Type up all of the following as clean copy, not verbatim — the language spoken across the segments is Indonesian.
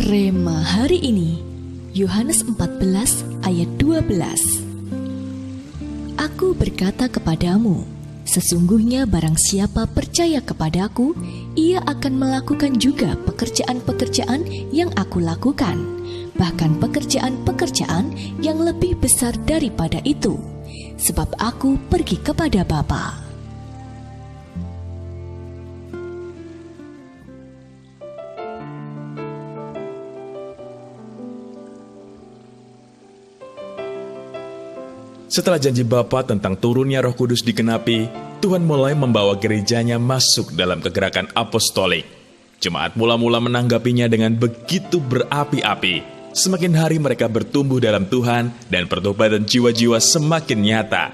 Rema hari ini, Yohanes 14 ayat 12. Aku berkata kepadamu, sesungguhnya barang siapa percaya kepadaku, ia akan melakukan juga pekerjaan-pekerjaan yang aku lakukan, bahkan pekerjaan-pekerjaan yang lebih besar daripada itu, sebab aku pergi kepada Bapa. Setelah janji Bapa tentang turunnya Roh Kudus digenapi, Tuhan mulai membawa gerejanya masuk dalam kegerakan apostolik. Jemaat mula-mula menanggapinya dengan begitu berapi-api. Semakin hari mereka bertumbuh dalam Tuhan dan pertobatan jiwa-jiwa semakin nyata.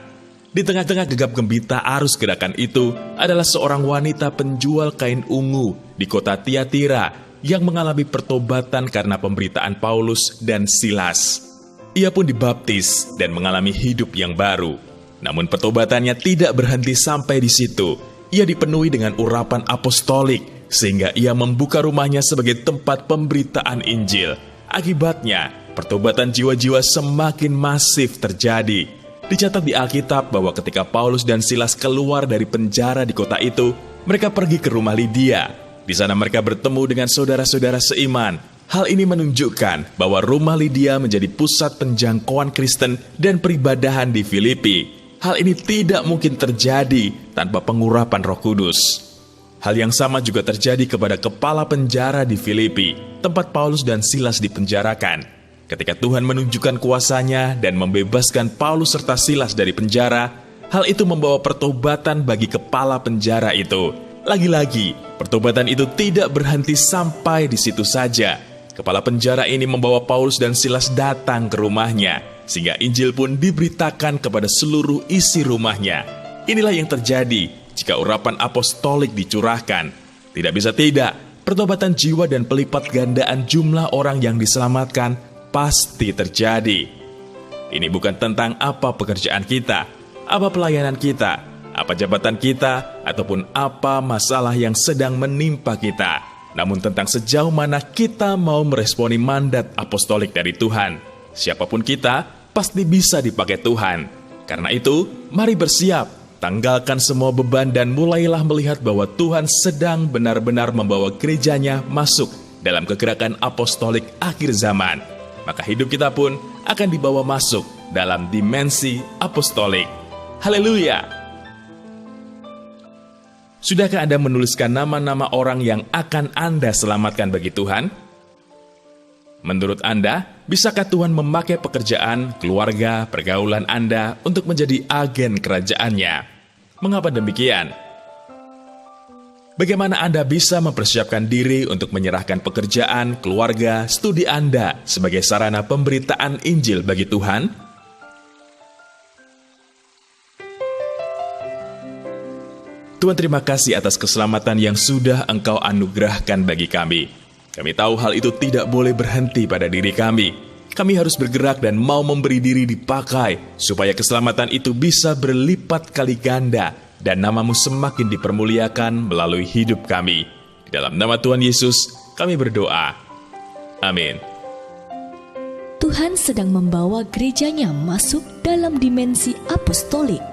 Di tengah-tengah gegap gempita arus gerakan itu adalah seorang wanita penjual kain ungu di kota Tiatira yang mengalami pertobatan karena pemberitaan Paulus dan Silas. Ia pun dibaptis dan mengalami hidup yang baru. Namun pertobatannya tidak berhenti sampai di situ. Ia dipenuhi dengan urapan apostolik, sehingga ia membuka rumahnya sebagai tempat pemberitaan Injil. Akibatnya, pertobatan jiwa-jiwa semakin masif terjadi. Dicatat di Alkitab bahwa ketika Paulus dan Silas keluar dari penjara di kota itu, mereka pergi ke rumah Lydia. Di sana mereka bertemu dengan saudara-saudara seiman. Hal ini menunjukkan bahwa rumah Lydia menjadi pusat penjangkauan Kristen dan peribadahan di Filipi. Hal ini tidak mungkin terjadi tanpa pengurapan Roh Kudus. Hal yang sama juga terjadi kepada kepala penjara di Filipi, tempat Paulus dan Silas dipenjarakan. Ketika Tuhan menunjukkan kuasa-Nya dan membebaskan Paulus serta Silas dari penjara, hal itu membawa pertobatan bagi kepala penjara itu. Lagi-lagi, pertobatan itu tidak berhenti sampai di situ saja. Kepala penjara ini membawa Paulus dan Silas datang ke rumahnya, sehingga Injil pun diberitakan kepada seluruh isi rumahnya. Inilah yang terjadi jika urapan apostolik dicurahkan. Tidak bisa tidak, pertobatan jiwa dan pelipat gandaan jumlah orang yang diselamatkan pasti terjadi. Ini bukan tentang apa pekerjaan kita, apa pelayanan kita, apa jabatan kita, ataupun apa masalah yang sedang menimpa kita. Namun tentang sejauh mana kita mau meresponi mandat apostolik dari Tuhan. Siapapun kita, pasti bisa dipakai Tuhan. Karena itu, mari bersiap, tanggalkan semua beban dan mulailah melihat bahwa Tuhan sedang benar-benar membawa gerejanya masuk dalam kegerakan apostolik akhir zaman. Maka hidup kita pun akan dibawa masuk dalam dimensi apostolik. Haleluya! Sudahkah Anda menuliskan nama-nama orang yang akan Anda selamatkan bagi Tuhan? Menurut Anda, bisakah Tuhan memakai pekerjaan, keluarga, pergaulan Anda untuk menjadi agen kerajaan-Nya? Mengapa demikian? Bagaimana Anda bisa mempersiapkan diri untuk menyerahkan pekerjaan, keluarga, studi Anda sebagai sarana pemberitaan Injil bagi Tuhan? Tuhan, terima kasih atas keselamatan yang sudah Engkau anugerahkan bagi kami. Kami tahu hal itu tidak boleh berhenti pada diri kami. Kami harus bergerak dan mau memberi diri dipakai, supaya keselamatan itu bisa berlipat kali ganda, dan nama-Mu semakin dipermuliakan melalui hidup kami. Di dalam nama Tuhan Yesus, kami berdoa. Amin. Tuhan sedang membawa gerejanya masuk dalam dimensi apostolik.